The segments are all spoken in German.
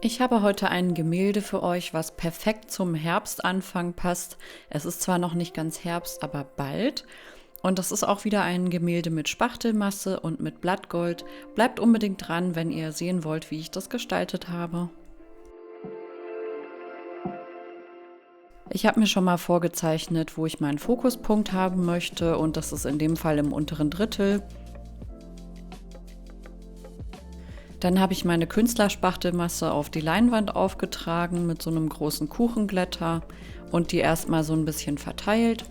Ich habe heute ein Gemälde für euch, was perfekt zum Herbstanfang passt. Es ist zwar noch nicht ganz Herbst, aber bald. Und das ist auch wieder ein Gemälde mit Spachtelmasse und mit Blattgold. Bleibt unbedingt dran, wenn ihr sehen wollt, wie ich das gestaltet habe. Ich habe mir schon mal vorgezeichnet, wo ich meinen Fokuspunkt haben möchte, und das ist in dem Fall im unteren Drittel. Dann habe ich meine Künstlerspachtelmasse auf die Leinwand aufgetragen mit so einem großen Kuchenglätter und die erstmal so ein bisschen verteilt.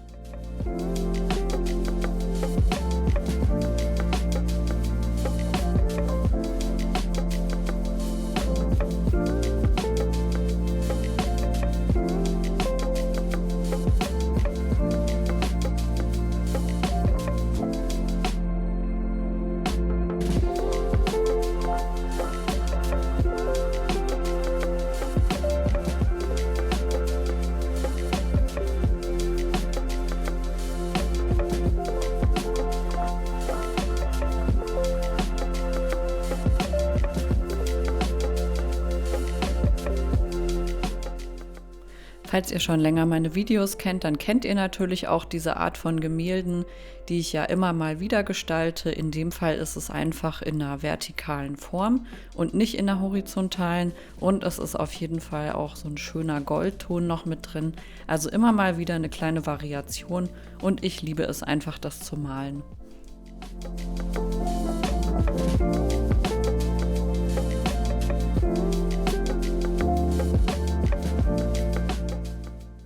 Falls ihr schon länger meine Videos kennt, dann kennt ihr natürlich auch diese Art von Gemälden, die ich ja immer mal wieder gestalte. In dem Fall ist es einfach in einer vertikalen Form und nicht in einer horizontalen. Und es ist auf jeden Fall auch so ein schöner Goldton noch mit drin. Also immer mal wieder eine kleine Variation und ich liebe es einfach, das zu malen.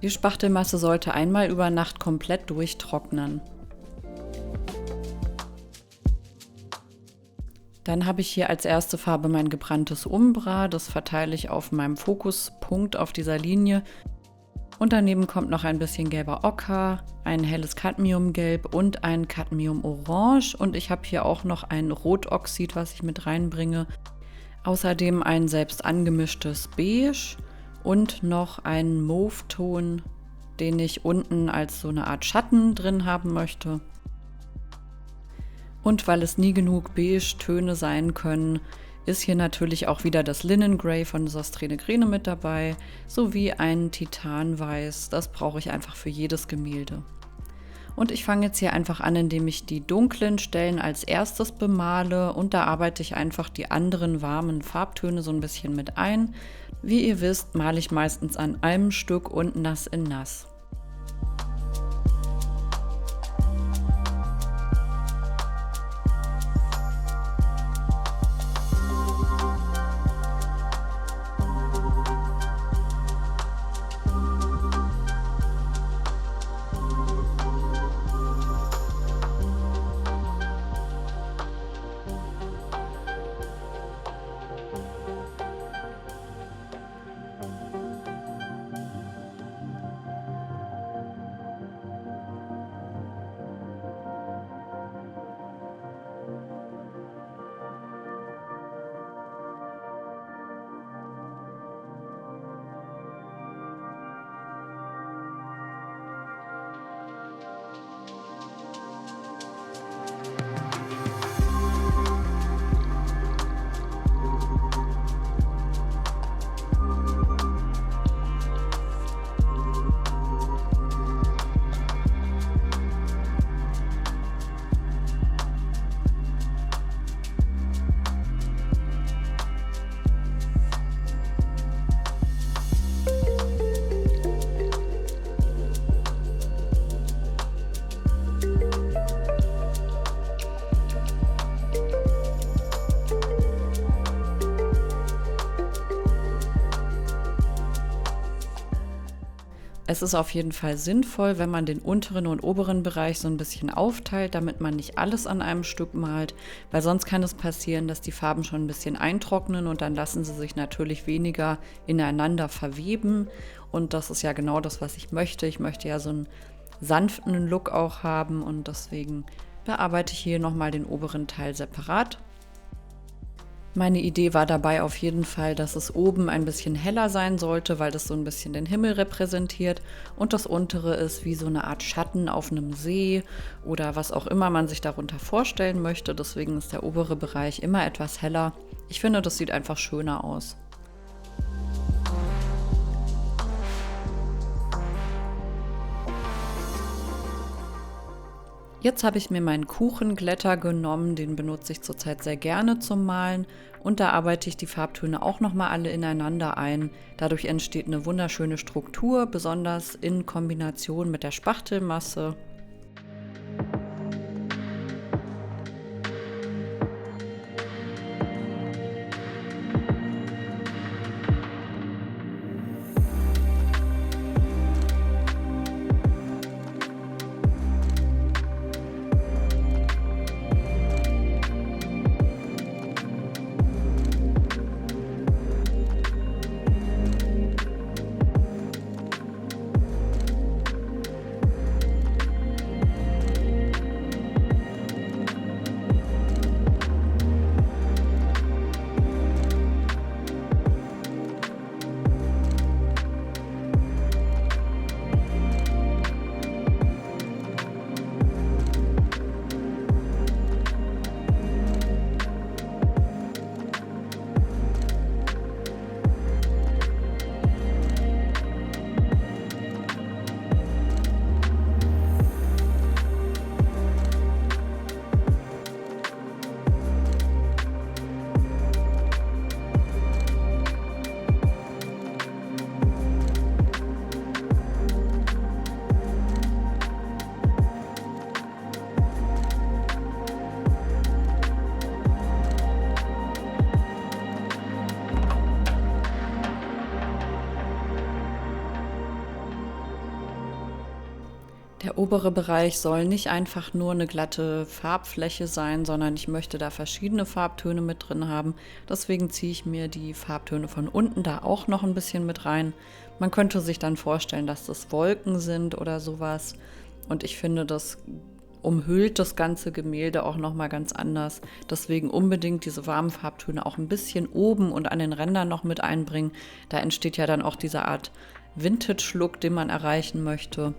Die Spachtelmasse sollte einmal über Nacht komplett durchtrocknen. Dann habe ich hier als erste Farbe mein gebranntes Umbra. Das verteile ich auf meinem Fokuspunkt auf dieser Linie. Und daneben kommt noch ein bisschen gelber Ocker, ein helles Cadmiumgelb und ein Cadmiumorange. Und ich habe hier auch noch ein Rotoxid, was ich mit reinbringe. Außerdem ein selbst angemischtes Beige. Und noch einen Mauve-Ton, den ich unten als so eine Art Schatten drin haben möchte. Und weil es nie genug Beige-Töne sein können, ist hier natürlich auch wieder das Linen Grey von Sostre Negrene mit dabei, sowie ein Titanweiß. Das brauche ich einfach für jedes Gemälde. Und ich fange jetzt hier einfach an, indem ich die dunklen Stellen als erstes bemale und da arbeite ich einfach die anderen warmen Farbtöne so ein bisschen mit ein. Wie ihr wisst, male ich meistens an einem Stück und nass in nass. Es ist auf jeden Fall sinnvoll, wenn man den unteren und oberen Bereich so ein bisschen aufteilt, damit man nicht alles an einem Stück malt, weil sonst kann es passieren, dass die Farben schon ein bisschen eintrocknen und dann lassen sie sich natürlich weniger ineinander verweben. Und das ist ja genau das, was ich möchte. Ich möchte ja so einen sanften Look auch haben und deswegen bearbeite ich hier nochmal den oberen Teil separat. Meine Idee war dabei auf jeden Fall, dass es oben ein bisschen heller sein sollte, weil das so ein bisschen den Himmel repräsentiert und das untere ist wie so eine Art Schatten auf einem See oder was auch immer man sich darunter vorstellen möchte. Deswegen ist der obere Bereich immer etwas heller. Ich finde, das sieht einfach schöner aus. Jetzt habe ich mir meinen Kuchenglätter genommen, den benutze ich zurzeit sehr gerne zum Malen und da arbeite ich die Farbtöne auch nochmal alle ineinander ein. Dadurch entsteht eine wunderschöne Struktur, besonders in Kombination mit der Spachtelmasse. Der obere Bereich soll nicht einfach nur eine glatte Farbfläche sein, sondern ich möchte da verschiedene Farbtöne mit drin haben. Deswegen ziehe ich mir die Farbtöne von unten da auch noch ein bisschen mit rein. Man könnte sich dann vorstellen, dass das Wolken sind oder sowas. Und ich finde, das umhüllt das ganze Gemälde auch nochmal ganz anders. Deswegen unbedingt diese warmen Farbtöne auch ein bisschen oben und an den Rändern noch mit einbringen. Da entsteht ja dann auch diese Art Vintage-Look, den man erreichen möchte.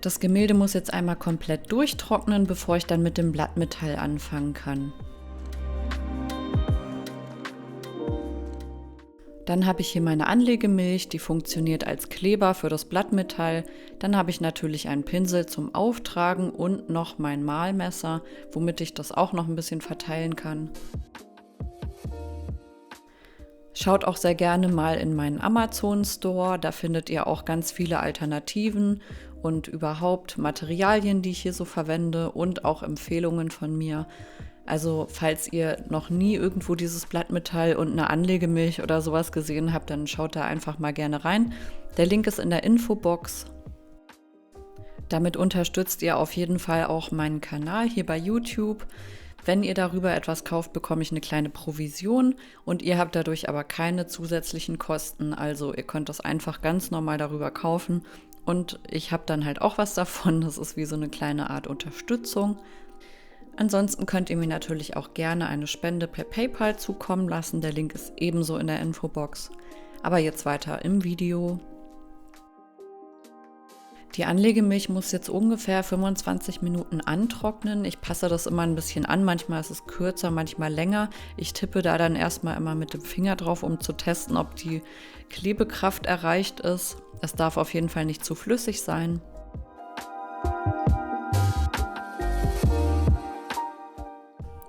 Das Gemälde muss jetzt einmal komplett durchtrocknen, bevor ich dann mit dem Blattmetall anfangen kann. Dann habe ich hier meine Anlegemilch, die funktioniert als Kleber für das Blattmetall. Dann habe ich natürlich einen Pinsel zum Auftragen und noch mein Malmesser, womit ich das auch noch ein bisschen verteilen kann. Schaut auch sehr gerne mal in meinen Amazon-Store, da findet ihr auch ganz viele Alternativen und überhaupt Materialien, die ich hier so verwende und auch Empfehlungen von mir. Also falls ihr noch nie irgendwo dieses Blattmetall und eine Anlegemilch oder sowas gesehen habt, dann schaut da einfach mal gerne rein. Der Link ist in der Infobox. Damit unterstützt ihr auf jeden Fall auch meinen Kanal hier bei YouTube. Wenn ihr darüber etwas kauft, bekomme ich eine kleine Provision und ihr habt dadurch aber keine zusätzlichen Kosten. Also ihr könnt das einfach ganz normal darüber kaufen und ich habe dann halt auch was davon. Das ist wie so eine kleine Art Unterstützung. Ansonsten könnt ihr mir natürlich auch gerne eine Spende per PayPal zukommen lassen. Der Link ist ebenso in der Infobox. Aber jetzt weiter im Video. Die Anlegemilch muss jetzt ungefähr 25 Minuten antrocknen. Ich passe das immer ein bisschen an. Manchmal ist es kürzer, manchmal länger. Ich tippe da dann erstmal immer mit dem Finger drauf, um zu testen, ob die Klebekraft erreicht ist. Es darf auf jeden Fall nicht zu flüssig sein.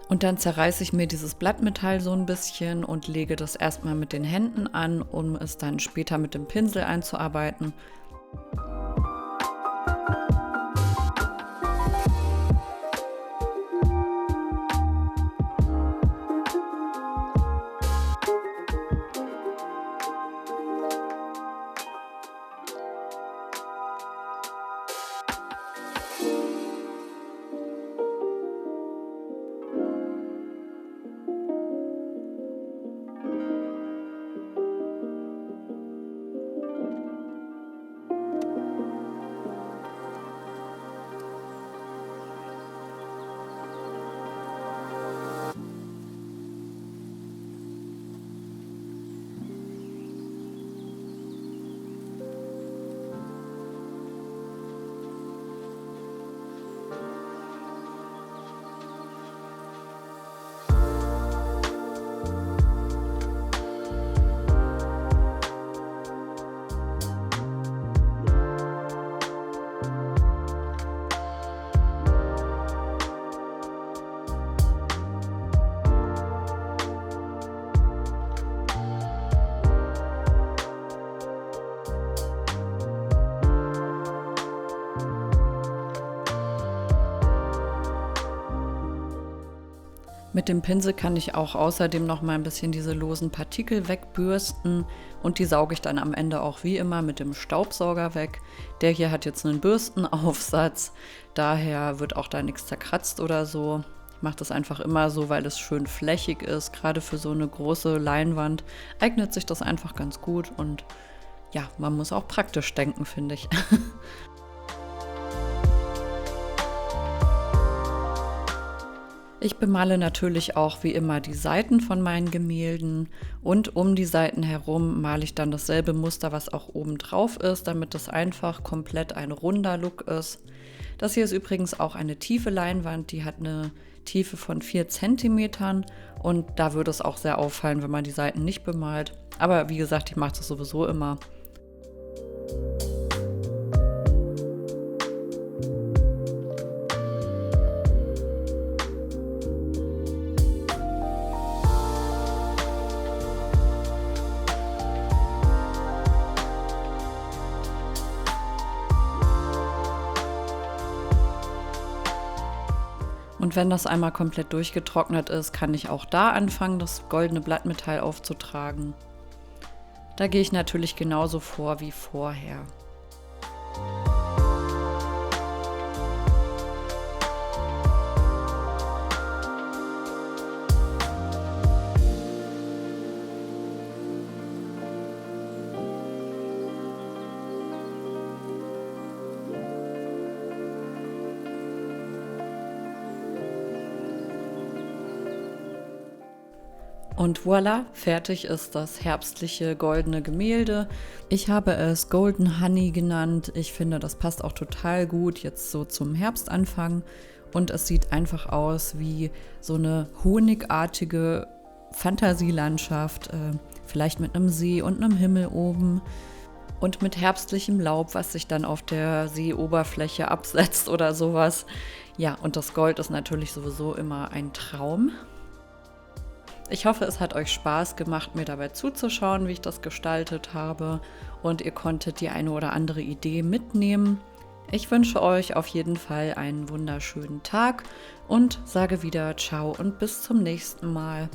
Und dann zerreiße ich mir dieses Blattmetall so ein bisschen und lege das erstmal mit den Händen an, um es dann später mit dem Pinsel einzuarbeiten. Mit dem Pinsel kann ich auch außerdem noch mal ein bisschen diese losen Partikel wegbürsten und die sauge ich dann am Ende auch wie immer mit dem Staubsauger weg. Der hier hat jetzt einen Bürstenaufsatz, daher wird auch da nichts zerkratzt oder so. Ich mache das einfach immer so, weil es schön flächig ist. Gerade für so eine große Leinwand eignet sich das einfach ganz gut und ja, man muss auch praktisch denken, finde ich. Ich bemale natürlich auch wie immer die Seiten von meinen Gemälden und um die Seiten herum male ich dann dasselbe Muster, was auch oben drauf ist, damit das einfach komplett ein runder Look ist. Das hier ist übrigens auch eine tiefe Leinwand, die hat eine Tiefe von 4 Zentimetern und da würde es auch sehr auffallen, wenn man die Seiten nicht bemalt. Aber wie gesagt, ich mache das sowieso immer. Und wenn das einmal komplett durchgetrocknet ist, kann ich auch da anfangen, das goldene Blattmetall aufzutragen. Da gehe ich natürlich genauso vor wie vorher. Und voilà, fertig ist das herbstliche goldene Gemälde. Ich habe es Golden Honey genannt. Ich finde, das passt auch total gut jetzt so zum Herbstanfang. Und es sieht einfach aus wie so eine honigartige Fantasielandschaft, vielleicht mit einem See und einem Himmel oben. Und mit herbstlichem Laub, was sich dann auf der Seeoberfläche absetzt oder sowas. Ja, und das Gold ist natürlich sowieso immer ein Traum. Ich hoffe, es hat euch Spaß gemacht, mir dabei zuzuschauen, wie ich das gestaltet habe und ihr konntet die eine oder andere Idee mitnehmen. Ich wünsche euch auf jeden Fall einen wunderschönen Tag und sage wieder Ciao und bis zum nächsten Mal.